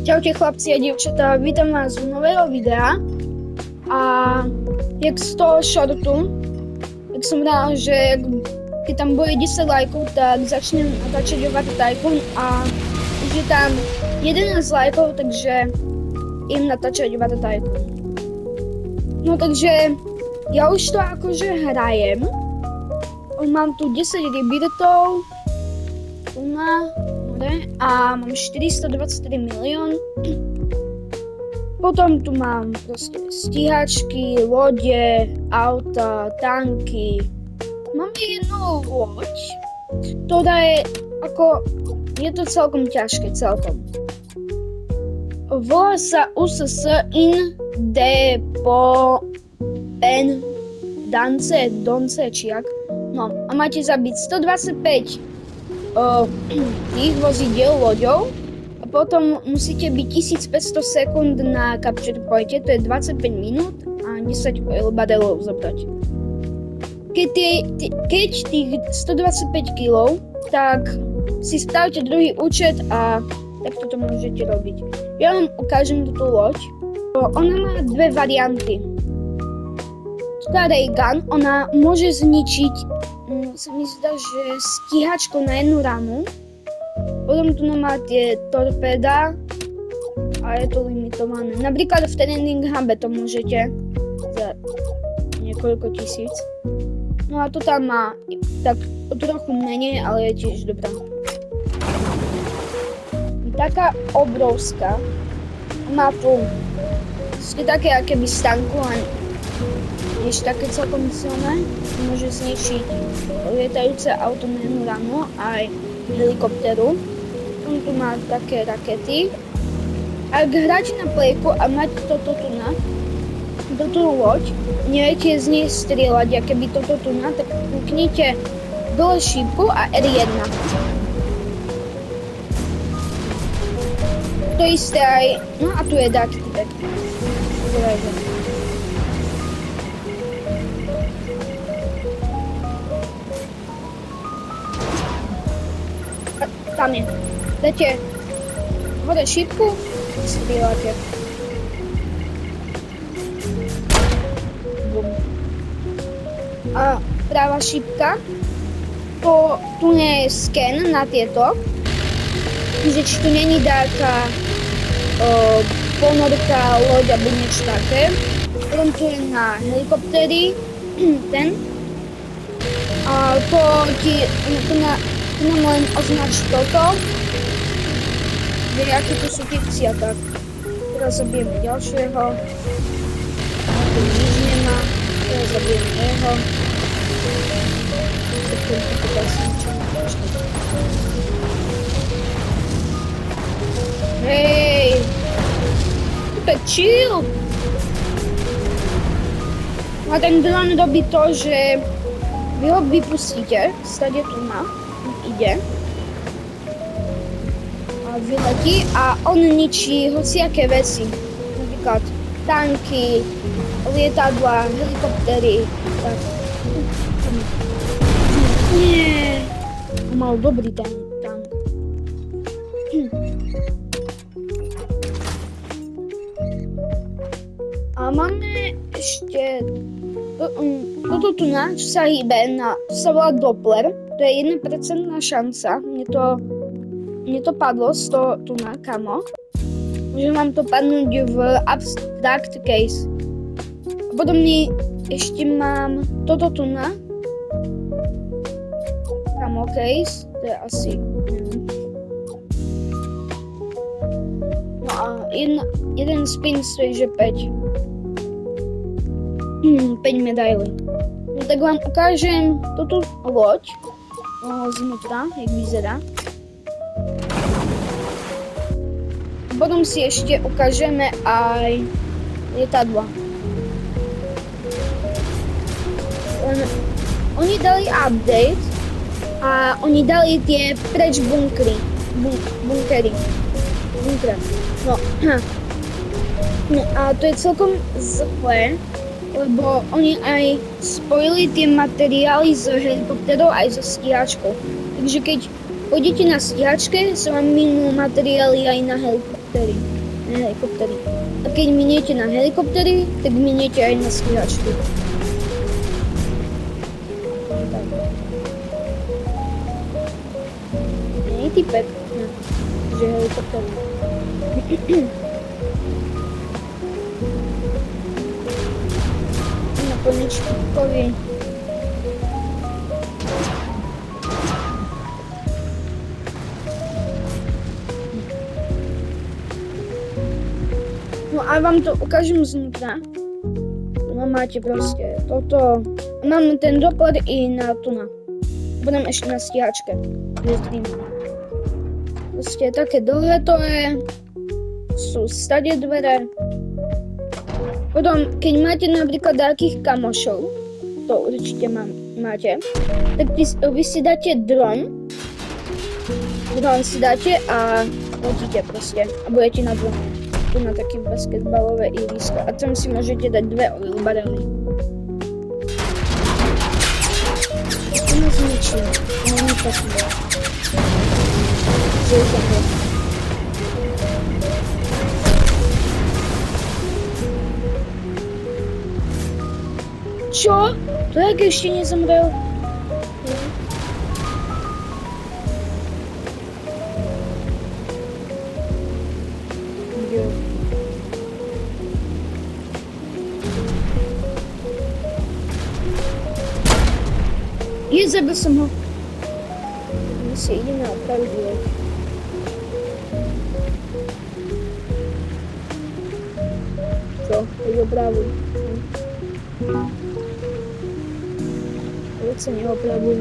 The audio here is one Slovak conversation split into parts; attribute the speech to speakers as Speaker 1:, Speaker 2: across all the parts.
Speaker 1: Čaute chlapci a dievčatá, vítam vás z nového videa a jak z toho shortu, tak som dal, že keď tam bude 10 lajkov, tak začnem natáčať o Water Tycoon a už je tam 11 lajkov, takže idem natáčať o Water Tycoon. No takže ja už to akože hrajem, mám tu 10 rebirtov, a mám 423 milión. Potom tu mám proste stíhačky, lode, auta, tanky. Mám jednu loď, ktorá je ako, je to celkom ťažké, celkom. Volá sa USS Independence, či jak. No a máte zabiť 125 tých vozidiel loďou a potom musíte byť 1500 sekúnd na capture pointe, to je 25 minút a 10 barelov zobrať. Keď tých 125 kg, tak si stavte druhý účet a takto to môžete robiť. Ja vám ukážem túto loď. Ona má dve varianty. Ray Gun, ona môže zničiť sa mi zdá, že stíhačko na jednu ranu. Potom tu má tie torpéda a je to limitované. Napríklad v Training Hube to môžete za niekoľko tisíc. No a to tam má tak trochu menej, ale je tiež dobrá. Taká obrovská. Má tu také akéby stanku, než také celkom silné, môže zničiť lietajúce auto na jednu ranu aj helikopteru. On tu má také rakety. Ak hráte na plejku a máte toto tu na túto loď, neviete z nej strieľať, aké by toto tu na, tak kliknite dole šípku a R1. To isté aj, no a tu je dáky tak. Tam je. Dáte hore šípku a strieľate. A práva šípka. Tu nie je sken na tieto. Že či tu není dáka ponorka, loď alebo niečo také. Potom tu je na helikoptéry ten. A tu nám len označ toto, že aké tu sú tie tak. Teraz zabijeme ďalšieho. Tu nič nemá. Teraz zabijeme jeho. Hej! Super chill! A ten dron robí to, že vy ho vypustíte, stade tu má. Ide a vyletí a on ničí hociaké veci, napríklad tanky, lietadlá, helikoptery, tak. Nie, mal dobrý tank. A máme ešte toto tu na, čo sa hýbe, to sa volá Doppler. To je 1% šanca. Mne to padlo z toho tu na, kamo. Môže vám to padnúť v Abstract Case. A potom ešte mám toto tu na. Kamo Case. To je asi, neviem. No a jeden spin stojí, že 5. 5 medailí. No tak vám ukážem túto loď. Znútra, jak vyzerá. Potom si ešte ukážeme aj lietadla. Oni dali update a oni dali tie preč bunkry. Bunkre. No. A to je celkom zlé, lebo oni aj spojili tie materiály s helikopterou aj so stíhačkou. Takže keď pôjdete na stíhačke, sa vám minú materiály aj na helikoptery. A keď miniete na helikoptery, tak miniete aj na stíhačky. Nie je typek, že helikoptery. Na konečníkovi. No a vám to ukážem znútra. No máte proste toto. Mám ten doklad i na tuna. Budem ešte na stíhačke. Proste také dlhé to je. Sú stade dvere. Potom, keď máte napríklad nejakých kamošov, to určite máte, tak vy si dáte dron. Dron si dáte a letíte proste. A budete na drone. Na také basketbalové ihrisko a tam si môžete dať 2 oil barely. To ma zničilo. To ma nepasilo. Čo? To jak ešte nezomrel? Zabil som ho. My si ideme opraviť loď. Čo? Loď opravuj. Loď sa neopravuj.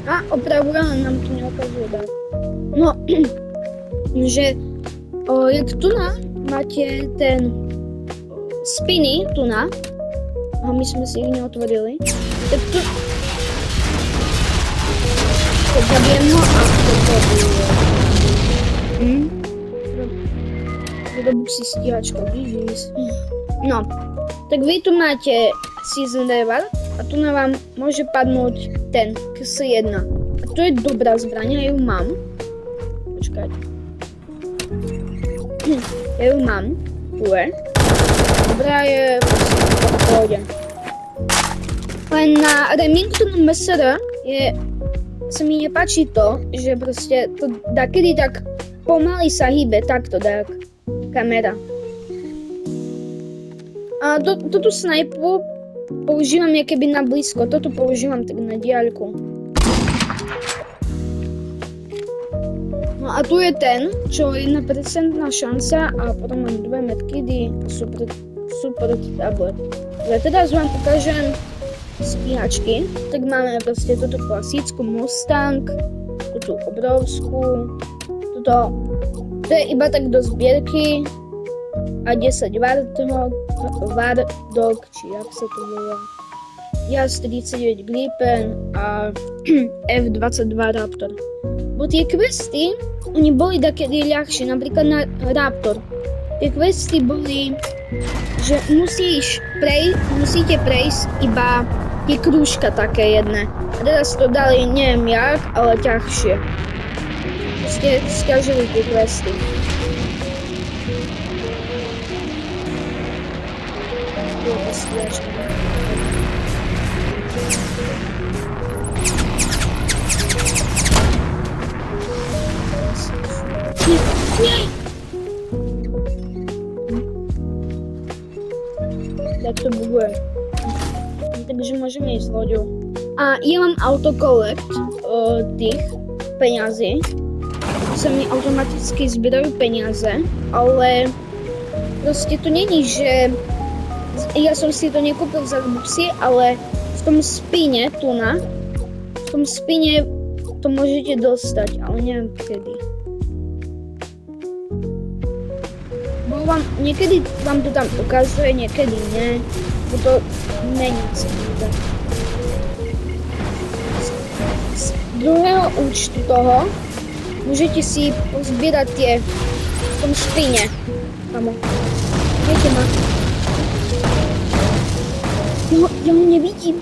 Speaker 1: A opravuje, ale nám to neukazuje tak. No, že jak tu máte ten spiny tu a my sme si ich neotvorili, tak tu zabijem ho a to bude. Dobu si stíhačka, blížis. No, tak vy tu máte Season Revar a tu na vám môže padnúť ten KS1. A to je dobrá zbraň, ja ju mám. Počkajte. Ja ju mám. Tu je. Dobrá je v pohode. Len na Remingtonu MSR sa mi nepáči to, že proste to dakedy tak pomaly sa hýbe, takto tak kamera. A túto snajpu používam keby na blízko, toto používam tak na diaľku. No a tu je ten, čo 1% šanca a potom mám 2 medkidy, super tablet. Ja teraz vám ukážem stíhačky, tak máme proste túto klasickú Mustang, túto obrovskú, to je iba tak do zbierky a 10 Wardog, či jak sa to volá. JAS-39 Gripen a F-22 Raptor. Bo tie questy, oni boli takedy ľahšie, napríklad na Raptor. Tie questy boli, že musíte prejsť iba tie krúžka také jedné. A teraz to dali, neviem jak, ale ťažšie. Proste stiažili tie questy. Nie! Tak to buguje. Takže môžeme ísť s loďou. A ja mám autokolekt tých peňazí. Sa mi automaticky zbierajú peniaze, ale proste to není, že ja som si to nekúpil za Robuxy, ale v tom spine v tom spine to môžete dostať, ale neviem kedy. Bo niekedy vám to tam ukazuje, niekedy nie, bo to není celé. Z druhého účtu toho môžete si pozbierať tie v tom spine. Kamo, viete ma? Ja ho nevidím.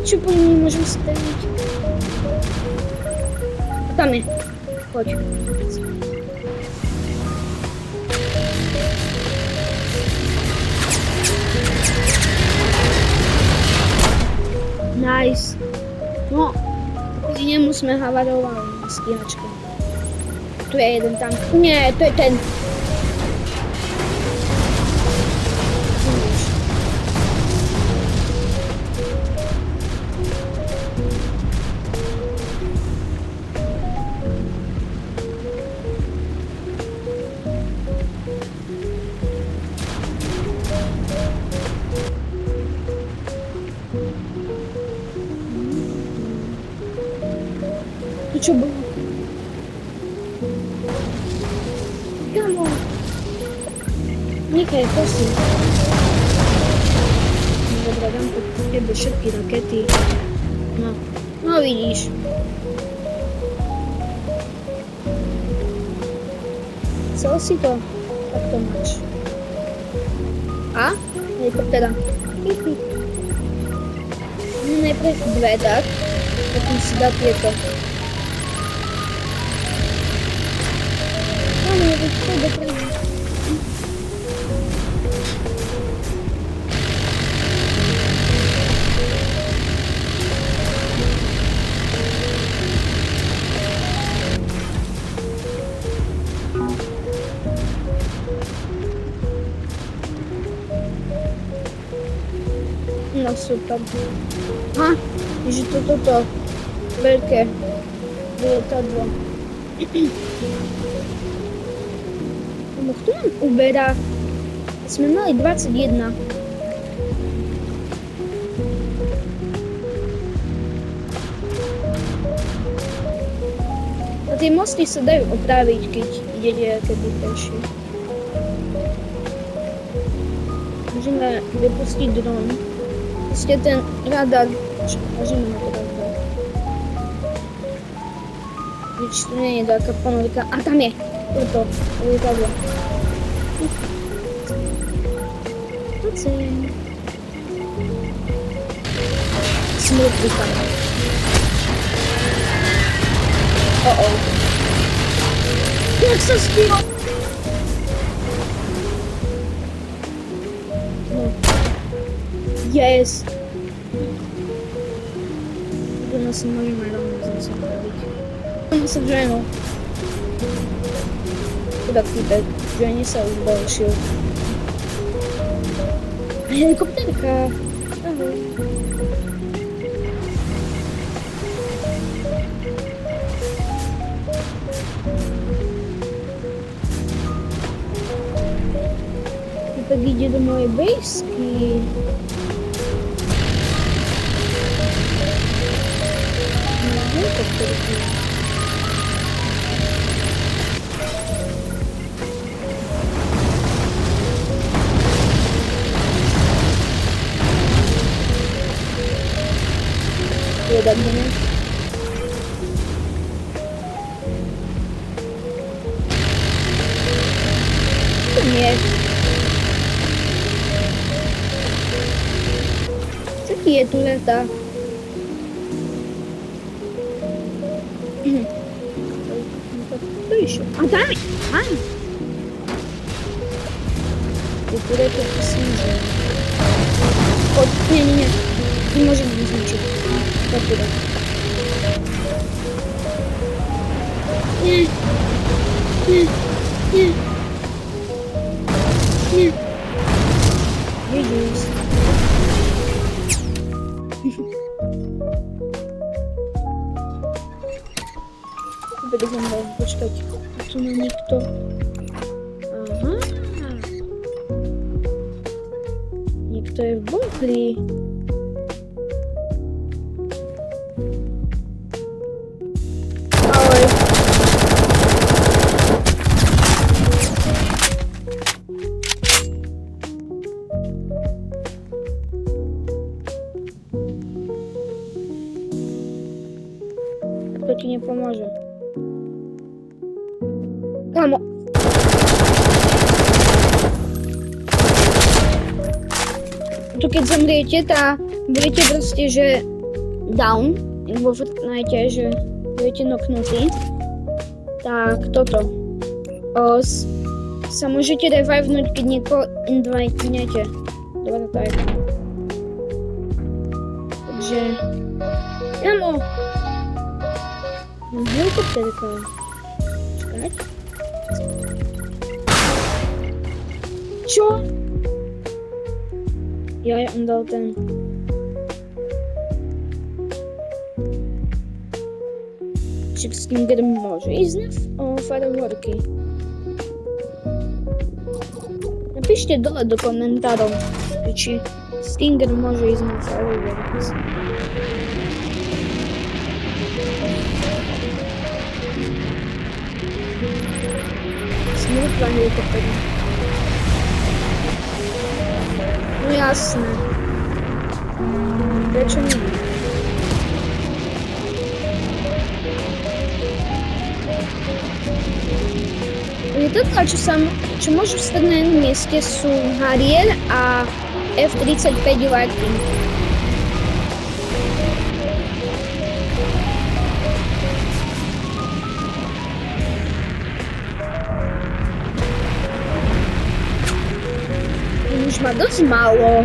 Speaker 1: Čo po mne môžem streliť? Tam je. Poď. Nice. No, nemusíme havarovať na stíhačke. Tu je jeden tank. Nie, to je ten. Čo bolo? Kamo? Nechaj, prosím. Dobre, dám po tebe všetky rakety. No vidíš. Chcel si to? Tak to máš. A? Helikoptera. Najprv dve, tak? Potom si dá tieto. No super. Ha, že toto veľké lietadlo. Kto nám uberá? Sme mali 21. A tie mosty sa dajú opraviť, keď idete keby pešie. Môžeme vypustiť dron. Proste ten radar. Môžeme na to radar. Nič tu nie je taká panovika. A tam je! Toto, lietadlo. Poďme. Smrť vypadá. Jak sa stýlo? No. Yes. Toto si môžeme rovno zase praviť. Mám sa vženul. Chudák týpek, žene sa už bolšil. Helikopterka. Ahoj. Týpek ide do mojej bejsky. Helikopterka. Ode mnie. To nie. Jaki je tu lata? To jeszcze. A tam! Tam! Które to posłuży? Nie, nie, nie. Nie możemy nic zniszczyć. Dobra. Nie. Nie. Nie. Nie. Jedziesz. Będę zamrał, poczekać. A tu na nich to... Aha. Niekto je w bunkli. To ci nie pomoże. Kamo! Tu keď zomriete, tá budete proste, že down, vo Fortnite, že budete knocknutí, tak toto. Sa môžete revivenúť, keď niekoho invitenete. Dobre, tak. Takže... Jamo! Mám helikopterka. Čakať. Čo? Ja on dal ten... Či Stinger môže ísť na fireworky. Napíšte dole do komentárov, či Stinger môže ísť na fireworky. Smrtvá helikoptery. No jasné. Prečo nie? Lietadlá, čo môžu stať na jednom mieste, sú Harrier a F-35 Lightning. Už má dosť málo.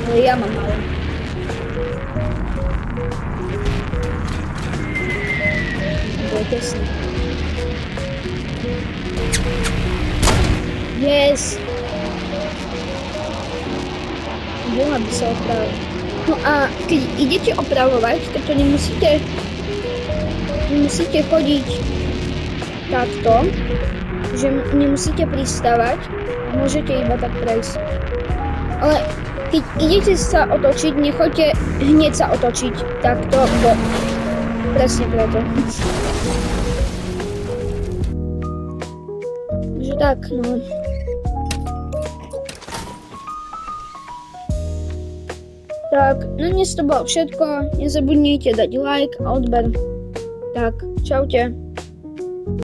Speaker 1: Ale ja mám málo. Tesne. Yes! Bola by sa opravila. No a keď idete opravovať, tak to nemusíte chodiť takto, že nemusíte pristávať, môžete iba tak prejsť. Ale keď idete sa otočiť, nechoďte hneď sa otočiť takto, bo presne preto. Takže tak, no. Tak, na dnes to bolo všetko. Nezabudnite dať like a odber. Tak, čaute.